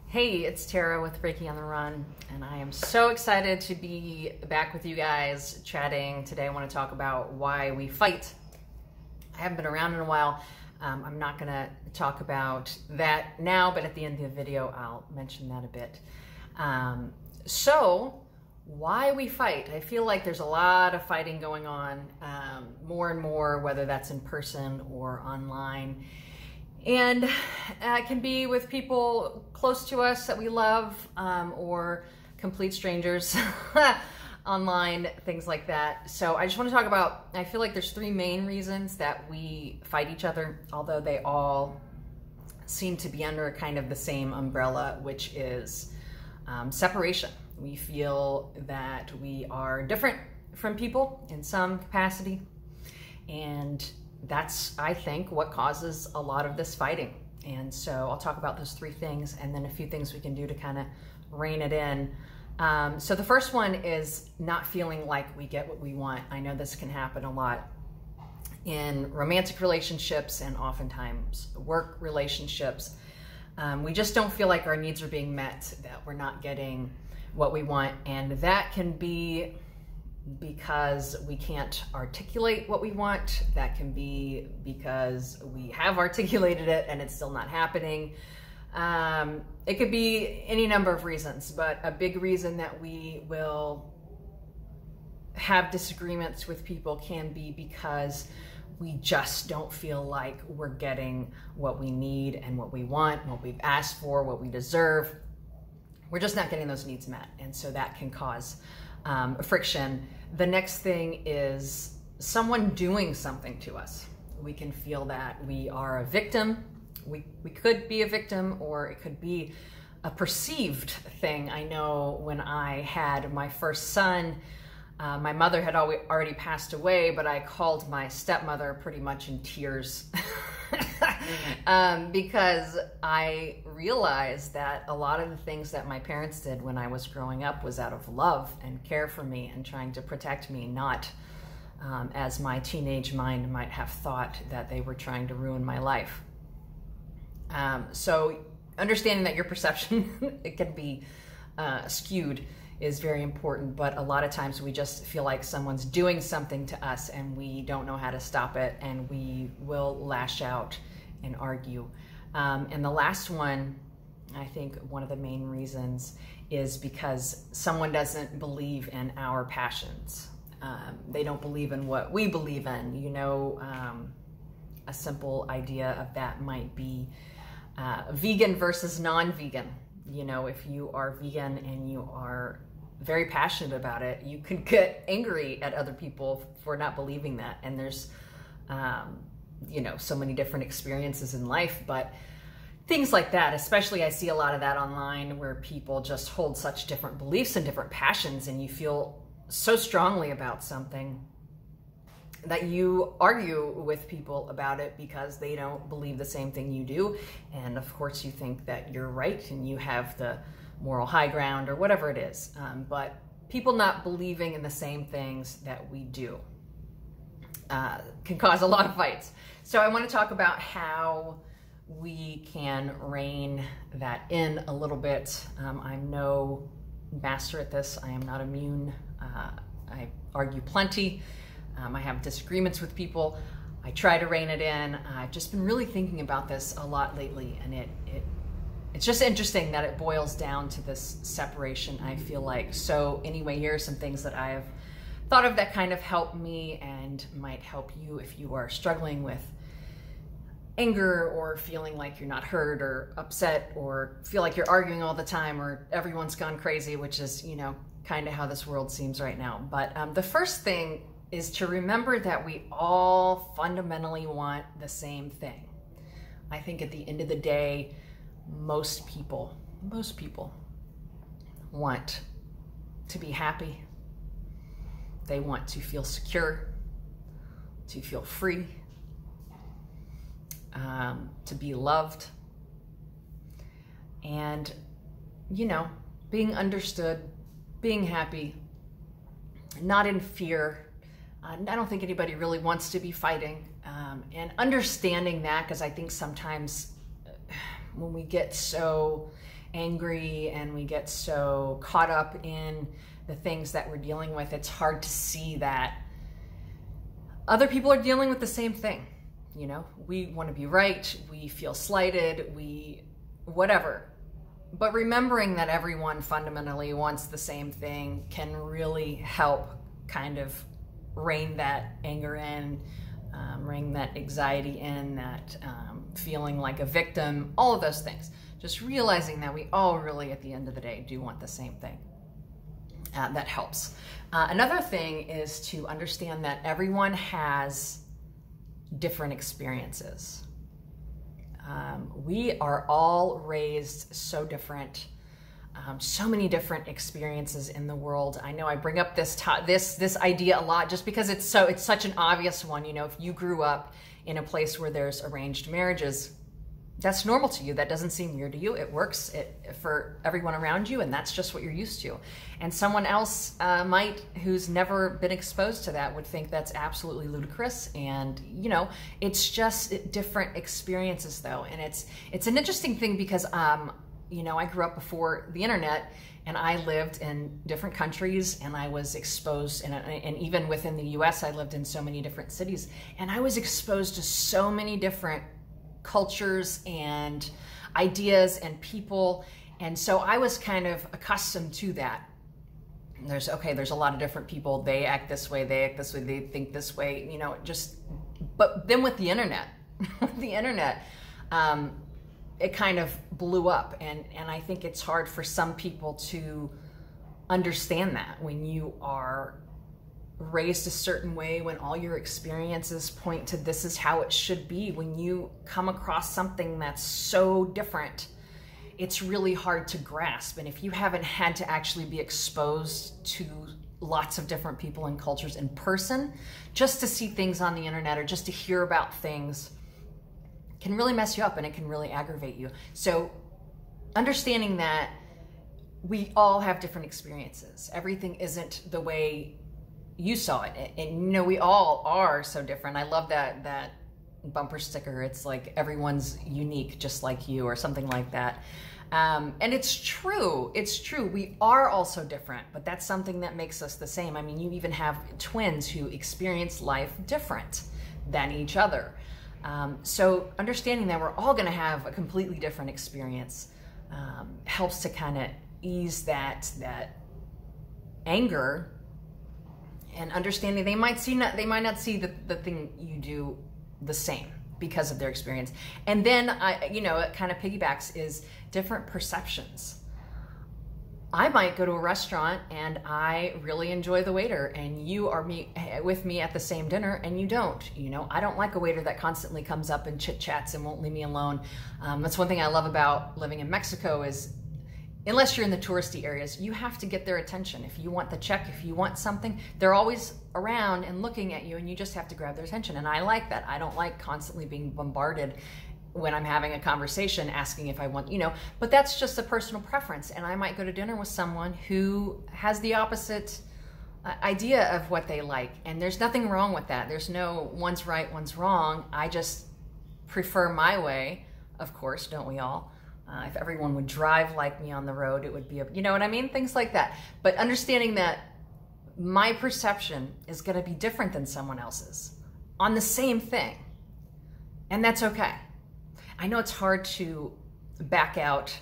Hey, it's Tara with Reiki on the Run, and I am so excited to be back with you guys chatting. Today I want to talk about why we fight. I haven't been around in a while. I'm not going to talk about that now, but at the end of the video I'll mention that a bit. So why we fight. I feel like there's a lot of fighting going on, more and more, whether that's in person or online. And it can be with people close to us that we love, or complete strangers online, things like that. So I just want to talk about, I feel like there's three main reasons that we fight each other, although they all seem to be under kind of the same umbrella, which is separation. We feel that we are different from people in some capacity, and that's, I think, what causes a lot of this fighting. And so I'll talk about those three things and then a few things we can do to kind of rein it in. So the first one is not feeling like we get what we want. I know this can happen a lot in romantic relationships and oftentimes work relationships. We just don't feel like our needs are being met, that we're not getting what we want. And that can be because we can't articulate what we want. That can be because we have articulated it and it's still not happening. It could be any number of reasons, but a big reason that we will have disagreements with people can be because we just don't feel like we're getting what we need and what we want, what we've asked for, what we deserve. We're just not getting those needs met. And so that can cause friction. The next thing is someone doing something to us. We can feel that we are a victim. We could be a victim, or it could be a perceived thing. I know when I had my first son, my mother had already passed away, but I called my stepmother pretty much in tears because I realized that a lot of the things that my parents did when I was growing up was out of love and care for me and trying to protect me, not as my teenage mind might have thought that they were trying to ruin my life. So understanding that your perception it can be skewed is very important, but a lot of times we just feel like someone's doing something to us and we don't know how to stop it, and we will lash out and argue. And the last one, I think one of the main reasons is because someone doesn't believe in our passions. They don't believe in what we believe in. You know, a simple idea of that might be vegan versus non-vegan. You know, if you are vegan and you are very passionate about it, you could get angry at other people for not believing that. And there's, you know, so many different experiences in life, but things like that, especially I see a lot of that online where people just hold such different beliefs and different passions, and you feel so strongly about something that you argue with people about it because they don't believe the same thing you do. And of course you think that you're right and you have the moral high ground or whatever it is. But people not believing in the same things that we do can cause a lot of fights. So I want to talk about how we can rein that in a little bit. I'm no master at this. I am not immune. I argue plenty. I have disagreements with people. I try to rein it in. I've just been really thinking about this a lot lately, and it's just interesting that it boils down to this separation, I feel like. So anyway, here are some things that I've thought of that kind of help me and might help you if you are struggling with anger or feeling like you're not heard or upset or feel like you're arguing all the time or everyone's gone crazy, which is, you know, kind of how this world seems right now. But the first thing is to remember that we all fundamentally want the same thing. I think at the end of the day, most people want to be happy. They want to feel secure, to feel free, to be loved, and, you know, being understood, being happy, not in fear. I don't think anybody really wants to be fighting, and understanding that, because I think sometimes when we get so angry and we get so caught up in the things that we're dealing with, it's hard to see that other people are dealing with the same thing. You know, we want to be right, we feel slighted, whatever. But remembering that everyone fundamentally wants the same thing can really help kind of rein that anger in, rein that anxiety in, that feeling like a victim, all of those things. Just realizing that we all really, at the end of the day, do want the same thing. That helps. Another thing is to understand that everyone has different experiences. We are all raised so different, so many different experiences in the world. I know I bring up this idea a lot just because it's such an obvious one. You know, if you grew up in a place where there's arranged marriages, that's normal to you. That doesn't seem weird to you. It works for everyone around you, and that's just what you're used to. And someone else who's never been exposed to that, would think that's absolutely ludicrous. And you know, it's just different experiences, though. And it's an interesting thing because you know, I grew up before the internet, and I lived in different countries, and I was exposed, and even within the US, I lived in so many different cities, and I was exposed to so many different cultures and ideas and people. And so I was kind of accustomed to that. There's a lot of different people. They act this way, they act this way, they think this way, you know, but then with the internet, it kind of blew up. And I think it's hard for some people to understand that when you are raised a certain way, when all your experiences point to this is how it should be. When you come across something that's so different, it's really hard to grasp. And if you haven't had to actually be exposed to lots of different people and cultures in person, just to see things on the internet or just to hear about things can really mess you up, and it can really aggravate you. So understanding that we all have different experiences. Everything isn't the way you saw it, and you know, we all are so different. I love that bumper sticker. It's like everyone's unique just like you, or something like that. And it's true, we are all so different, but that's something that makes us the same. I mean, you even have twins who experience life different than each other. So understanding that we're all going to have a completely different experience helps to kind of ease that anger. And understanding they might not see the thing you do the same because of their experience. And then you know, it kind of piggybacks is different perceptions. I might go to a restaurant and I really enjoy the waiter, and you are with me at the same dinner and you don't. You know, I don't like a waiter that constantly comes up and chit chats and won't leave me alone. That's one thing I love about living in Mexico is, unless you're in the touristy areas, you have to get their attention. If you want the check, if you want something, they're always around and looking at you, and you just have to grab their attention. And I like that. I don't like constantly being bombarded when I'm having a conversation asking if I want, you know, but that's just a personal preference. And I might go to dinner with someone who has the opposite idea of what they like. And there's nothing wrong with that. There's no one's right, one's wrong. I just prefer my way, of course, don't we all? If everyone would drive like me on the road, it would be, you know what I mean? Things like that. But understanding that my perception is going to be different than someone else's on the same thing. And that's okay. I know it's hard to back out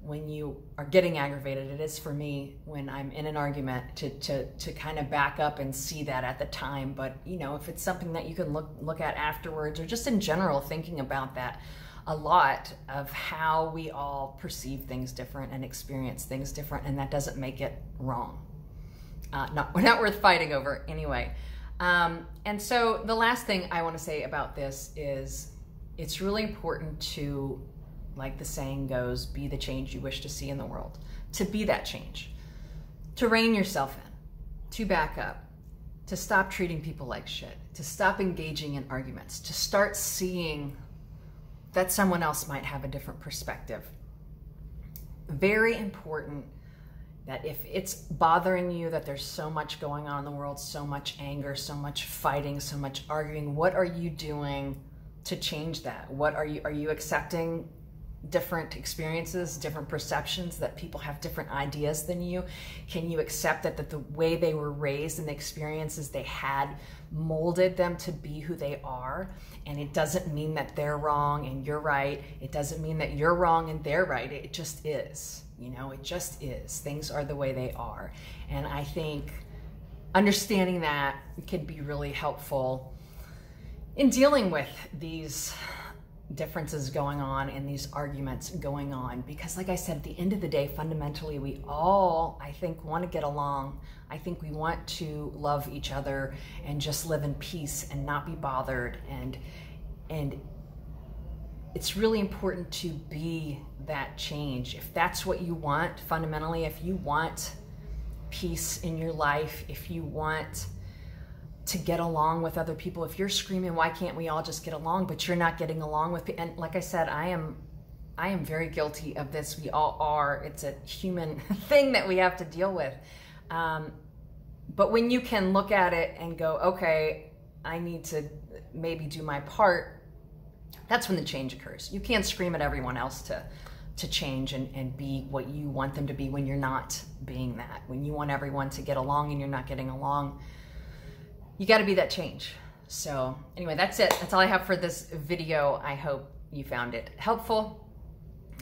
when you are getting aggravated. It is for me when I'm in an argument to kind of back up and see that at the time. But, you know, if it's something that you can look at afterwards, or just in general thinking about that, a lot of how we all perceive things different and experience things different, and that doesn't make it wrong. Not worth fighting over anyway. And so the last thing I want to say about this is it's really important to, like the saying goes, be the change you wish to see in the world. To be that change, to rein yourself in, to back up, to stop treating people like shit, to stop engaging in arguments, to start seeing that someone else might have a different perspective. Very important that if it's bothering you that there's so much going on in the world, so much anger, so much fighting, so much arguing, what are you doing to change that? What are you accepting different experiences, different perceptions, that people have different ideas than you? Can you accept that the way they were raised and the experiences they had molded them to be who they are? And it doesn't mean that they're wrong and you're right. It doesn't mean that you're wrong and they're right. It just is, you know, it just is. Things are the way they are. And I think understanding that can be really helpful in dealing with these differences going on and these arguments going on, because like I said, at the end of the day, fundamentally, we all, I think, want to get along. I think we want to love each other and just live in peace and not be bothered. And it's really important to be that change. If that's what you want, fundamentally, if you want peace in your life, if you want to get along with other people, if you're screaming, why can't we all just get along, but you're not getting along with people. And like I said, I am very guilty of this. We all are. It's a human thing that we have to deal with. But when you can look at it and go, okay, I need to maybe do my part, that's when the change occurs. You can't scream at everyone else to change and be what you want them to be when you're not being that. When you want everyone to get along and you're not getting along, you got to be that change. So anyway, that's it. That's all I have for this video. I hope you found it helpful.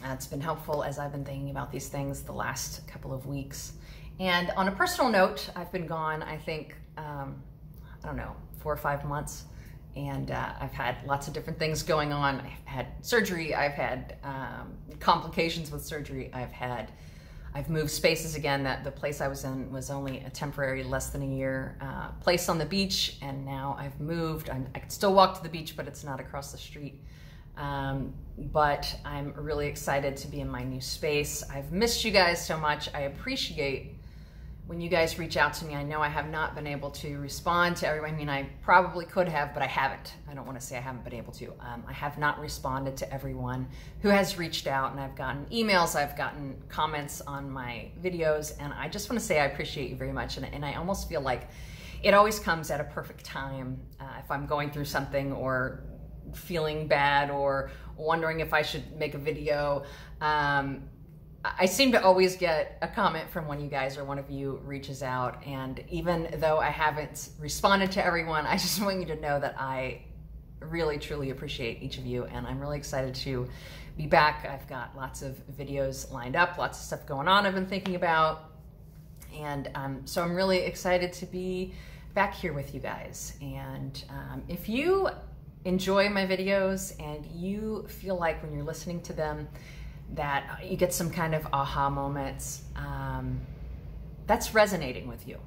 It's been helpful as I've been thinking about these things the last couple of weeks. And on a personal note, I've been gone, I think, I don't know, 4 or 5 months. And I've had lots of different things going on. I've had surgery. I've had complications with surgery. I've moved spaces again. That the place I was in was only a temporary, less than a year place on the beach, and now I've moved. I can still walk to the beach, but it's not across the street. But I'm really excited to be in my new space. I've missed you guys so much. I appreciate when you guys reach out to me. I know I have not been able to respond to everyone. I mean, I probably could have, but I haven't. I don't want to say I haven't been able to. I have not responded to everyone who has reached out, and I've gotten emails, I've gotten comments on my videos, and I just want to say I appreciate you very much. And I almost feel like it always comes at a perfect time. If I'm going through something or feeling bad or wondering if I should make a video, I seem to always get a comment from one of you guys, or one of you reaches out. And even though I haven't responded to everyone, I just want you to know that I really, truly appreciate each of you. And I'm really excited to be back. I've got lots of videos lined up, lots of stuff going on I've been thinking about. And so I'm really excited to be back here with you guys. And if you enjoy my videos and you feel like when you're listening to them that you get some kind of aha moments, that's resonating with you.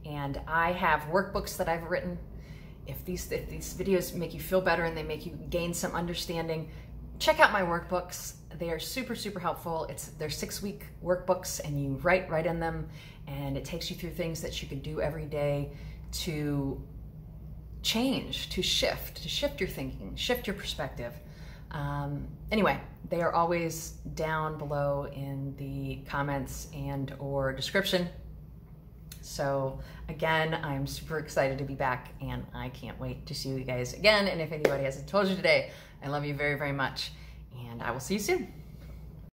And I have workbooks that I've written. If these videos make you feel better and they make you gain some understanding, check out my workbooks. They are super, super helpful. They're 6-week workbooks, and you write right in them, and it takes you through things that you can do every day to change, to shift your thinking, shift your perspective. Anyway, they are always down below in the comments and or description. So again, I'm super excited to be back, and I can't wait to see you guys again. And if anybody hasn't told you today, I love you very, very much, and I will see you soon.